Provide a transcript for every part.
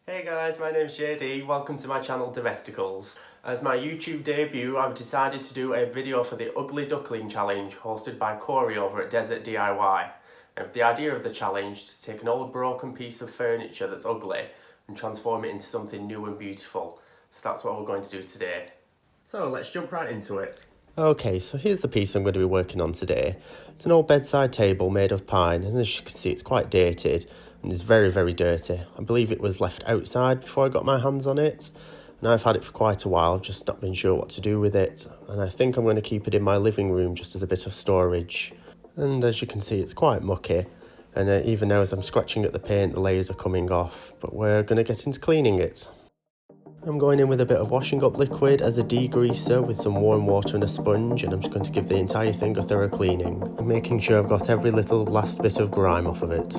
Hey guys, my name's JD, welcome to my channel Domesticals. As my YouTube debut, I've decided to do a video for the Ugly Duckling Challenge hosted by Cory over at Desert DIY. Now, the idea of the challenge is to take an old broken piece of furniture that's ugly and transform it into something new and beautiful. So that's what we're going to do today. So let's jump right into it. Okay, so here's the piece I'm going to be working on today. It's an old bedside table made of pine, and as you can see it's quite dated and is very, very dirty. I believe it was left outside before I got my hands on it. Now I've had it for quite a while, I've just not been sure what to do with it, and I think I'm going to keep it in my living room just as a bit of storage. And as you can see it's quite mucky, and even now as I'm scratching at the paint the layers are coming off, but we're going to get into cleaning it. I'm going in with a bit of washing up liquid as a degreaser with some warm water and a sponge, and I'm just going to give the entire thing a thorough cleaning, making sure I've got every little last bit of grime off of it.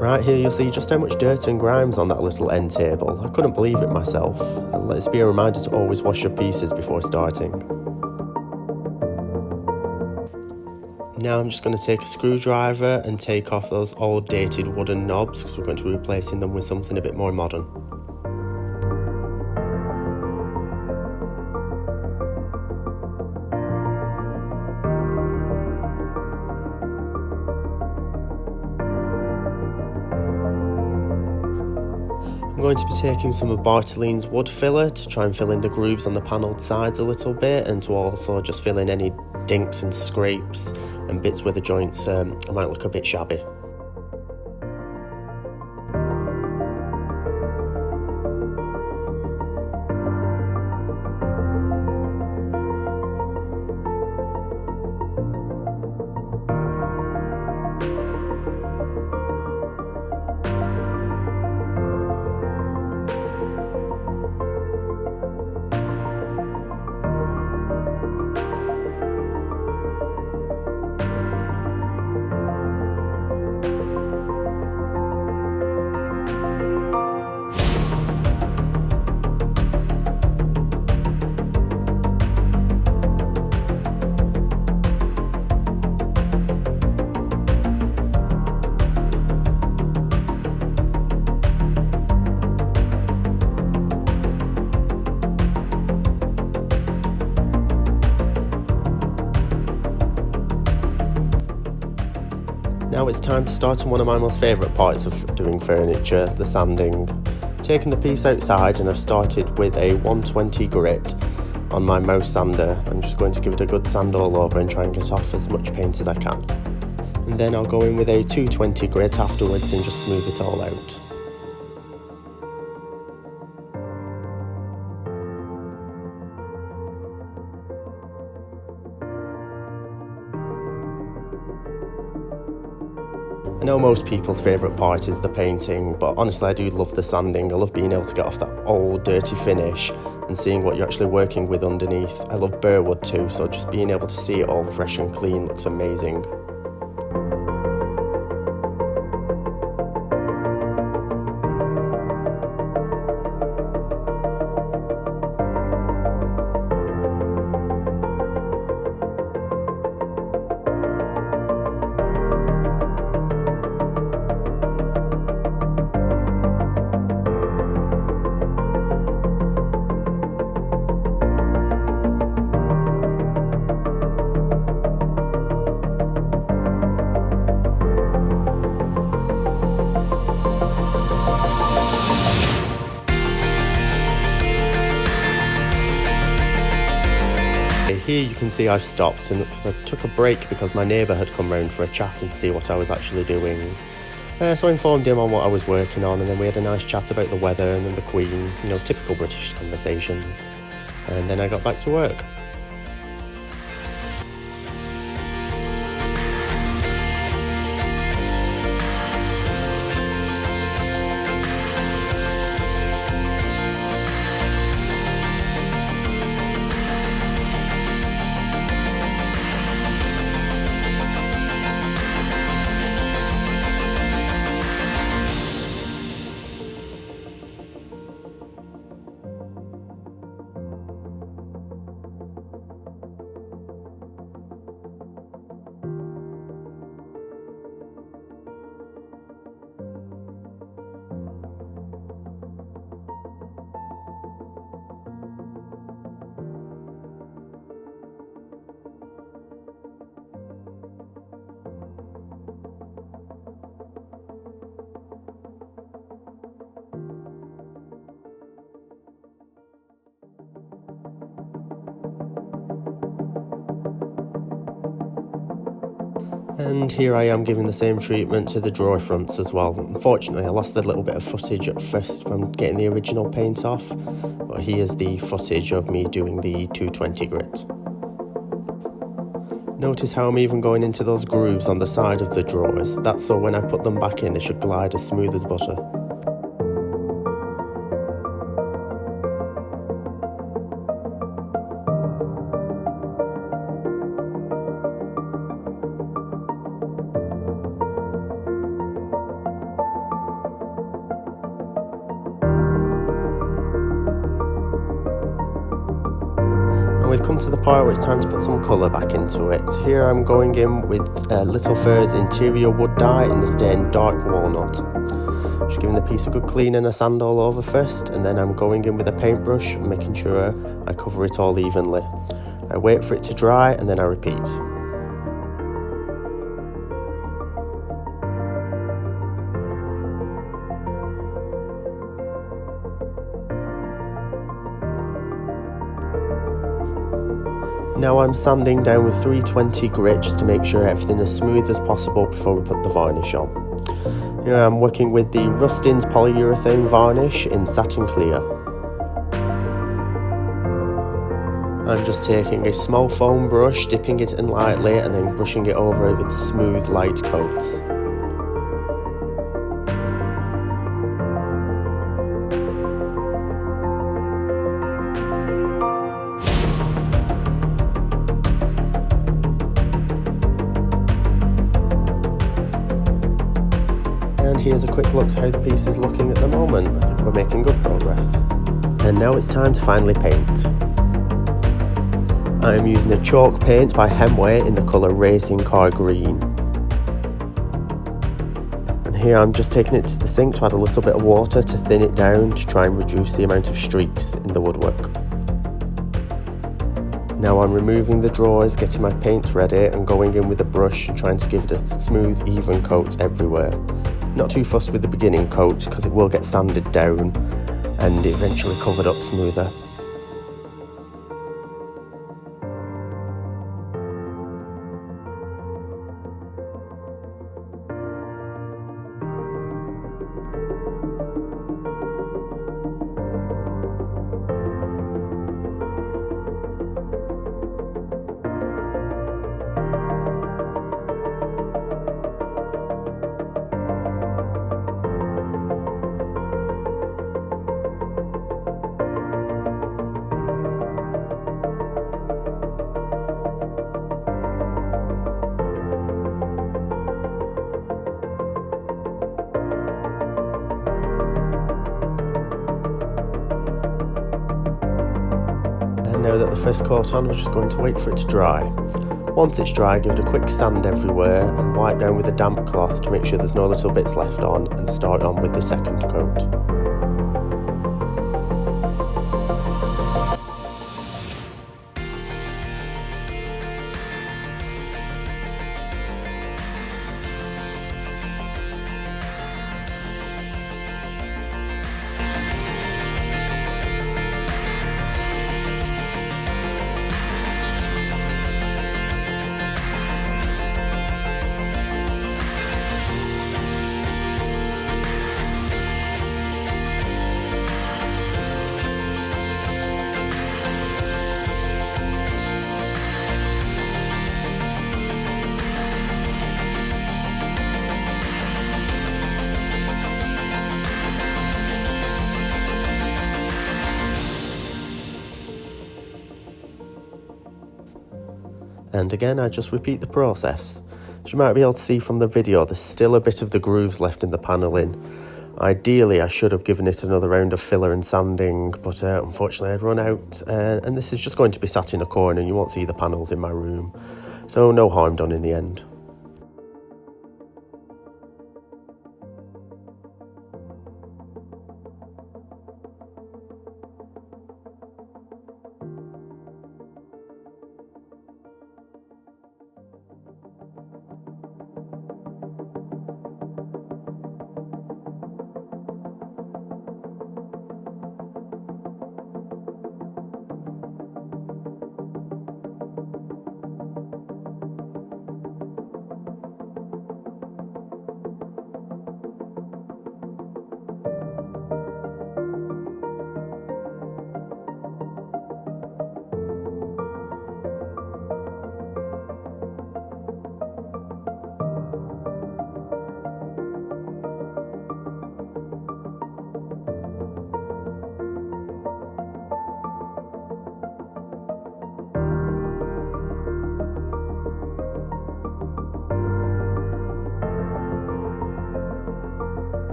Right here you'll see just how much dirt and grime's on that little end table. I couldn't believe it myself. And let's be a reminder to always wash your pieces before starting. Now I'm just going to take a screwdriver and take off those old dated wooden knobs because we're going to be replacing them with something a bit more modern. I'm going to be taking some of Bartoline's wood filler to try and fill in the grooves on the panelled sides a little bit, and to also just fill in any dinks and scrapes and bits where the joints might look a bit shabby. Now it's time to start on one of my most favourite parts of doing furniture, the sanding. Taking the piece outside, and I've started with a 120 grit on my mouse sander. I'm just going to give it a good sand all over and try and get off as much paint as I can. And then I'll go in with a 220 grit afterwards and just smooth it all out. I know most people's favourite part is the painting, but honestly I do love the sanding. I love being able to get off that old dirty finish and seeing what you're actually working with underneath. I love bare wood too, so just being able to see it all fresh and clean looks amazing. Here you can see I've stopped, and that's because I took a break because my neighbour had come round for a chat and to see what I was actually doing. So I informed him on what I was working on, and then we had a nice chat about the weather and then the Queen, you know, typical British conversations. And then I got back to work. And here I am giving the same treatment to the drawer fronts as well. Unfortunately, I lost a little bit of footage at first from getting the original paint off, but here's the footage of me doing the 220 grit. Notice how I'm even going into those grooves on the side of the drawers. That's so when I put them back in, they should glide as smooth as butter. We've come to the part where it's time to put some colour back into it. Here I'm going in with Little Fur's interior wood dye in the stain dark walnut. Just giving the piece a good clean and a sand all over first, and then I'm going in with a paintbrush, making sure I cover it all evenly. I wait for it to dry and then I repeat. Now I'm sanding down with 320 grit just to make sure everything is as smooth as possible before we put the varnish on. Here I'm working with the Rustin's polyurethane varnish in satin clear. I'm just taking a small foam brush, dipping it in lightly and then brushing it over with smooth light coats. And here's a quick look at how the piece is looking at the moment. I think we're making good progress. And now it's time to finally paint. I'm using a chalk paint by Hemway in the colour Racing Car Green. And here I'm just taking it to the sink to add a little bit of water to thin it down to try and reduce the amount of streaks in the woodwork. Now I'm removing the drawers, getting my paint ready and going in with a brush and trying to give it a smooth, even coat everywhere. Not too fussed with the beginning coat because it will get sanded down and eventually covered up smoother. And now that the first coat on, we're just going to wait for it to dry. Once it's dry, give it a quick sand everywhere and wipe down with a damp cloth to make sure there's no little bits left on, and start on with the second coat. And again, I just repeat the process. As you might be able to see from the video, there's still a bit of the grooves left in the panelling. Ideally, I should have given it another round of filler and sanding, but unfortunately I'd run out, and this is just going to be sat in a corner and you won't see the panels in my room. So no harm done in the end.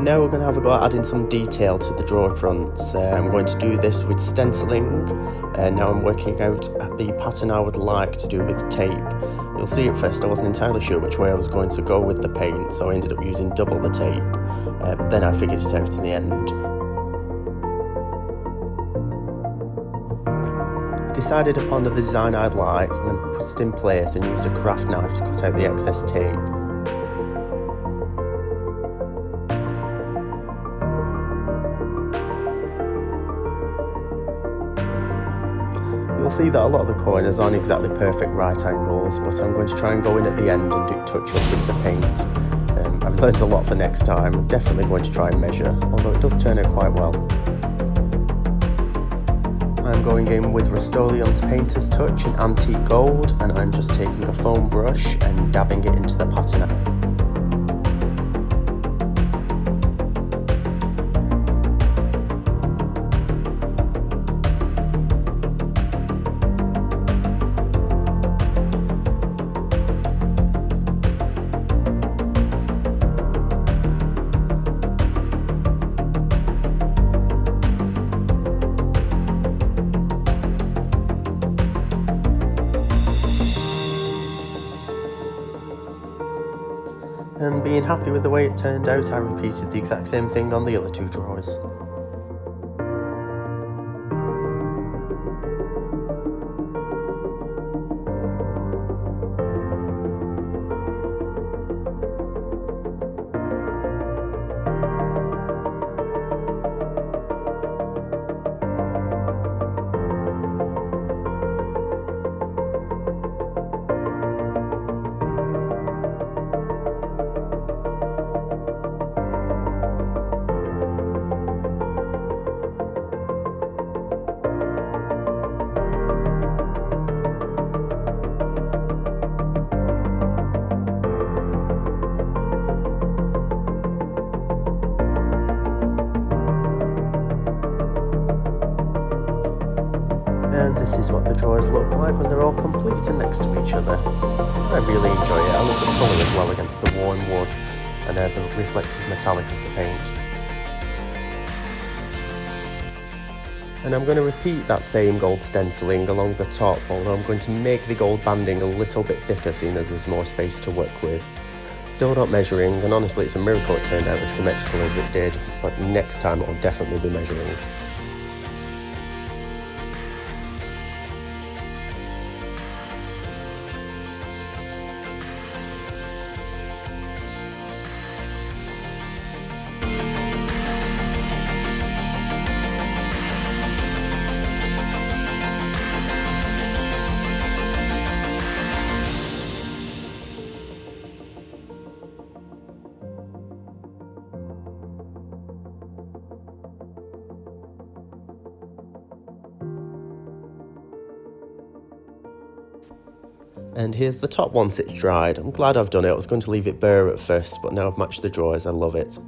Now we're going to have a go at adding some detail to the drawer fronts. I'm going to do this with stenciling, and now I'm working out the pattern I would like to do with tape. You'll see at first I wasn't entirely sure which way I was going to go with the paint, so I ended up using double the tape. Then I figured it out in the end. Decided upon the design I'd liked and then put it in place and used a craft knife to cut out the excess tape. You'll see that a lot of the corners aren't exactly perfect right angles, but I'm going to try and go in at the end and do touch up with the paint. I've learned a lot for next time. I'm definitely going to try and measure, although it does turn out quite well. I'm going in with Rust-Oleum's Painter's Touch in Antique Gold, and I'm just taking a foam brush and dabbing it into the pattern. And being happy with the way it turned out, I repeated the exact same thing on the other two drawers. And this is what the drawers look like when they're all complete and next to each other. I really enjoy it. I love the colour as well against the worn wood and the reflective metallic of the paint. And I'm going to repeat that same gold stenciling along the top, although I'm going to make the gold banding a little bit thicker, seeing as there's more space to work with. Still not measuring, and honestly it's a miracle it turned out as symmetrical as it did, but next time I'll definitely be measuring. And here's the top once it's dried. I'm glad I've done it. I was going to leave it bare at first, but now I've matched the drawers. I love it.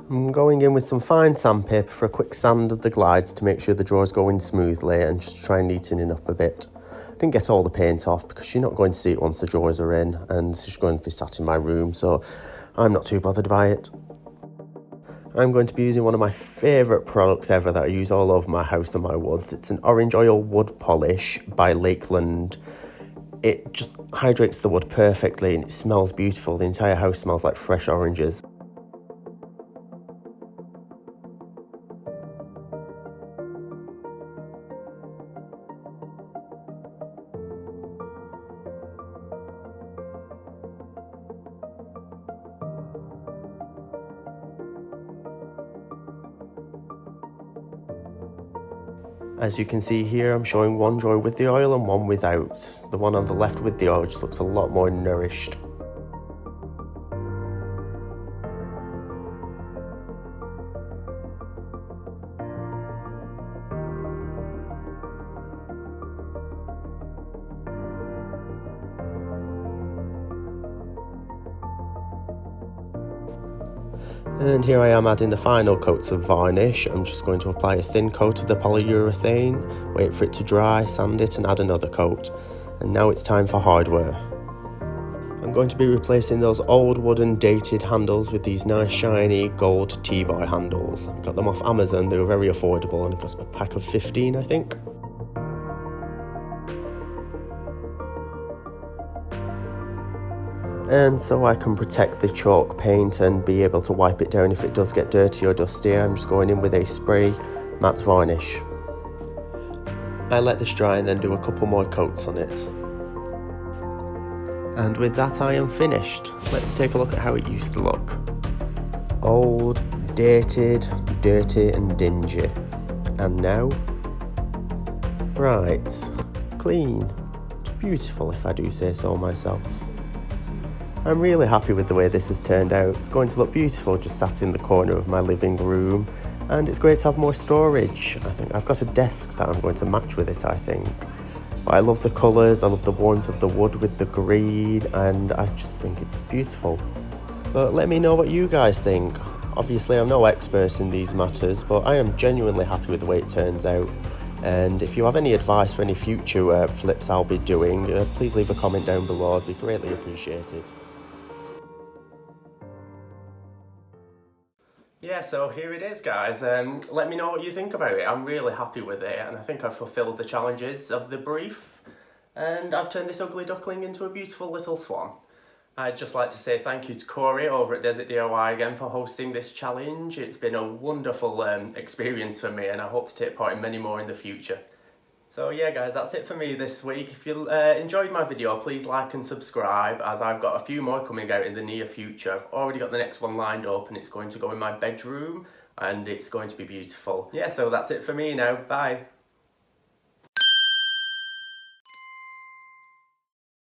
I'm going in with some fine sandpaper for a quick sand of the glides to make sure the drawers go in smoothly and just try neatening up a bit. I didn't get all the paint off because you're not going to see it once the drawers are in, and it's just going to be sat in my room, so I'm not too bothered by it. I'm going to be using one of my favourite products ever that I use all over my house and my woods. It's an orange oil wood polish by Lakeland. It just hydrates the wood perfectly and it smells beautiful. The entire house smells like fresh oranges. As you can see here, I'm showing one drawer with the oil and one without. The one on the left with the oil just looks a lot more nourished. And here I am adding the final coats of varnish. I'm just going to apply a thin coat of the polyurethane, wait for it to dry, sand it and add another coat. And now it's time for hardware. I'm going to be replacing those old wooden dated handles with these nice shiny gold T-boy handles. I got them off Amazon, they were very affordable, and I got a pack of 15 I think. And so I can protect the chalk paint and be able to wipe it down if it does get dirty or dusty. I'm just going in with a spray matte varnish. I let this dry and then do a couple more coats on it. And with that I am finished. Let's take a look at how it used to look. Old, dated, dirty and dingy. And now, bright, clean, beautiful if I do say so myself. I'm really happy with the way this has turned out. It's going to look beautiful just sat in the corner of my living room, and it's great to have more storage. I think I've got a desk that I'm going to match with it, I think. But I love the colours, I love the warmth of the wood with the green, and I just think it's beautiful. But let me know what you guys think. Obviously I'm no expert in these matters, but I am genuinely happy with the way it turns out. And if you have any advice for any future flips I'll be doing, please leave a comment down below, it'd be greatly appreciated. Yeah, so here it is guys, let me know what you think about it. I'm really happy with it and I think I've fulfilled the challenges of the brief and I've turned this ugly duckling into a beautiful little swan. I'd just like to say thank you to Cory over at Desert DIY again for hosting this challenge. It's been a wonderful experience for me and I hope to take part in many more in the future. So yeah guys, that's it for me this week. If you enjoyed my video, please like and subscribe as I've got a few more coming out in the near future. I've already got the next one lined up and it's going to go in my bedroom and it's going to be beautiful. Yeah, so that's it for me now. Bye.